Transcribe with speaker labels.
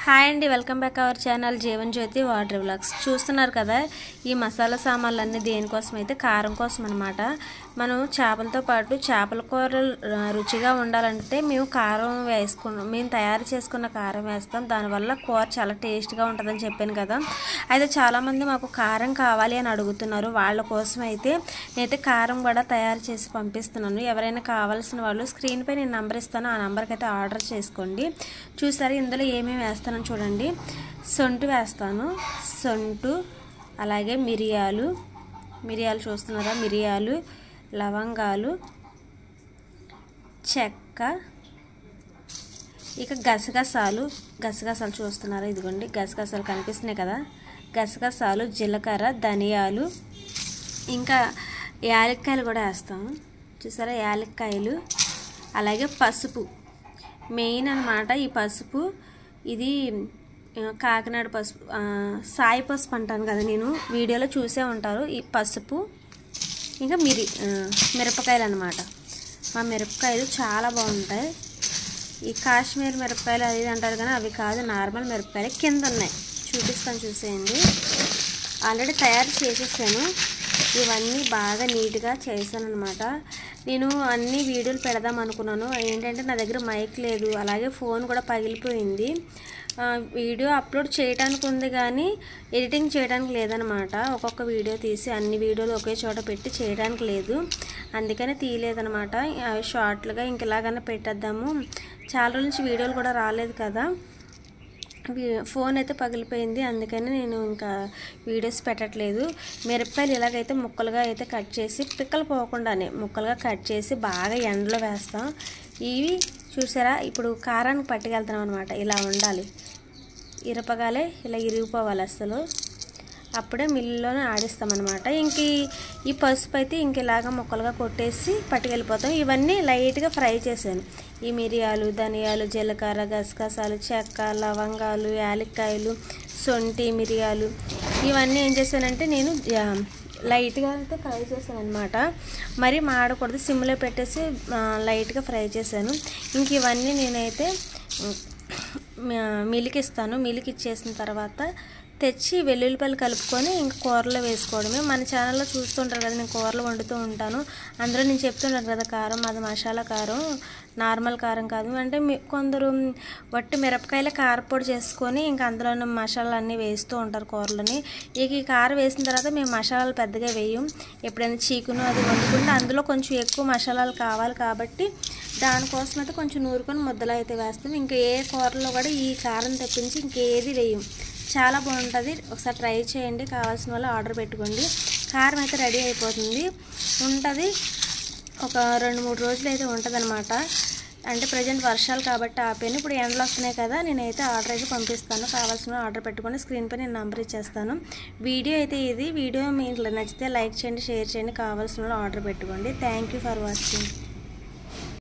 Speaker 1: Hi అండి, welcome back our channel Jeevan Jyoti water vlogs. చూస్తున్నారు కదా, ఈ మసాలా సామాన్లన్నీ దేనికోసం అయితే కారం కోసం అనమాట. మనం చేపలతో పాటు చేపల కూర రుచిగా ఉండాలంటే మేము కారం మేము తయారు చేసుకున్న కారం వేస్తాం. దానివల్ల కూర చాలా టేస్ట్గా ఉంటుందని చెప్పాను కదా. అయితే చాలామంది మాకు కారం కావాలి అని అడుగుతున్నారు. వాళ్ళ కోసం అయితే నేనైతే కారం కూడా తయారు చేసి పంపిస్తున్నాను. ఎవరైనా కావాల్సిన వాళ్ళు స్క్రీన్పై నేను నెంబర్ ఇస్తాను, ఆ నెంబర్కి అయితే ఆర్డర్ చేసుకోండి. చూసారు ఇందులో ఏమేమి వేస్తాను చూడండి. సొంటు వేస్తాను, సొంటు, అలాగే మిరియాలు చూస్తున్నారా, మిరియాలు, లవంగాలు, చెక్క, ఇక గసగసాలు చూస్తున్నారా, ఇదిగోండి గసగసాలు కనిపిస్తున్నాయి కదా, గసగసాలు, జీలకర్ర, ధనియాలు, ఇంకా యాలక్కాయలు కూడా వేస్తాము. చూసారా యాలక్కాయలు, అలాగే పసుపు మెయిన్ అన్నమాట. ఈ పసుపు ఇది కాకినాడ పసుపు, సాయి పసుపు అంటాను కదా, నేను వీడియోలో చూసే ఉంటారు. ఈ పసుపు ఇంకా మిరపకాయలు అన్నమాట. మా మిరపకాయలు చాలా బాగుంటాయి. ఈ కాశ్మీర్ మిరపకాయలు అది అంటారు కానీ అవి కాదు, నార్మల్ మిరపకాయలు కింద ఉన్నాయి, చూపిస్తాను చూసేయండి. ఆల్రెడీ తయారు చేసేసాను. ఇవన్నీ బాగా నీట్గా చేశాను అనమాట. నేను అన్ని వీడియోలు పెడదాం అనుకున్నాను. ఏంటంటే నా దగ్గర మైక్ లేదు, అలాగే ఫోన్ కూడా పగిలిపోయింది. వీడియో అప్లోడ్ చేయడానికి ఉంది కానీ ఎడిటింగ్ చేయడానికి లేదనమాట. ఒక్కొక్క వీడియో తీసి అన్ని వీడియోలు ఒకే చోట పెట్టి చేయడానికి లేదు, అందుకని తీయలేదనమాట. షార్ట్లుగా ఇంకెలాగైనా పెట్టేద్దాము, చాలా రోజుల నుంచి వీడియోలు కూడా రాలేదు కదా. ఫోన్ అయితే పగిలిపోయింది, అందుకని నేను ఇంకా వీడియోస్ పెట్టట్లేదు. మిరపకాయలు ఇలాగైతే ముక్కలుగా అయితే కట్ చేసి, పిక్కలు పోకుండానే ముక్కలుగా కట్ చేసి బాగా ఎండలో వేస్తాం. ఇవి చూసారా, ఇప్పుడు కారానికి పట్టుకెళ్తున్నాం అనమాట. ఇలా ఉండాలి, ఇరపగాలే ఇలా ఇరిగిపోవాలి అసలు, అప్పుడే మిల్లులోనే ఆడిస్తామన్నమాట. ఇంక ఈ పసుపు అయితే ఇంక ఇలాగా ముక్కలుగా కొట్టేసి పట్టుకెళ్ళిపోతాం. ఇవన్నీ లైట్గా ఫ్రై చేశాను. ఈ మిరియాలు, ధనియాలు, జీలకర్ర, గసగసాలు, చెక్క, లవంగాలు, యాలక్కాయలు, సొంటి, మిరియాలు ఇవన్నీ ఏం చేశానంటే నేను లైట్గా అయితే ఫ్రై చేశాను అనమాట. మరి మాడకూడదు, సిమ్లో పెట్టేసి లైట్గా ఫ్రై చేశాను. ఇంక ఇవన్నీ నేనైతే మిల్క్ ఇస్తాను. మిల్క్ ఇచ్చేసిన తర్వాత తెచ్చి వెల్లుల్లిపాయలు కలుపుకొని ఇంక కూరలో వేసుకోవడమే. మన ఛానల్లో చూస్తుంటారు కదా, నేను కూరలు వండుతూ ఉంటాను. అందులో నేను చెప్తుంటాను కదా, కారం అది మసాలా కారం, నార్మల్ కారం కాదు అంటే. కొందరు వట్టి మిరపకాయల కారపొడి చేసుకొని ఇంకా అందులో మసాలాలు అన్నీ వేస్తూ ఉంటారు కూరలని. ఇక ఈ కారం వేసిన తర్వాత మేము మసాలాలు పెద్దగా వేయం. ఎప్పుడైనా చికెను అది వండుకుంటే అందులో కొంచెం ఎక్కువ మసాలాలు కావాలి కాబట్టి దానికోసం అయితే కొంచెం నూరుకొని ముద్దలు అయితే వేస్తాం. ఇంకా ఏ కూరలో కూడా ఈ కారం తప్పించి ఇంకేది వేయం. చాలా బాగుంటుంది, ఒకసారి ట్రై చేయండి. కావాల్సిన వాళ్ళు ఆర్డర్ పెట్టుకోండి. కారం అయితే రెడీ అయిపోతుంది, ఉంటుంది ఒక 2-3 రోజులు అయితే ఉంటుంది అనమాట. అంటే ప్రజెంట్ వర్షాలు కాబట్టి ఆపాను, ఇప్పుడు ఎండలు వస్తున్నాయి కదా. నేనైతే ఆర్డర్ అయితే పంపిస్తాను. కావాల్సిన ఆర్డర్ పెట్టుకొని స్క్రీన్పై నేను నెంబర్ ఇచ్చేస్తాను. వీడియో అయితే ఇది. వీడియో మీకు నచ్చితే లైక్ చేయండి, షేర్ చేయండి. కావాల్సిన ఆర్డర్ పెట్టుకోండి. Thank you for watching.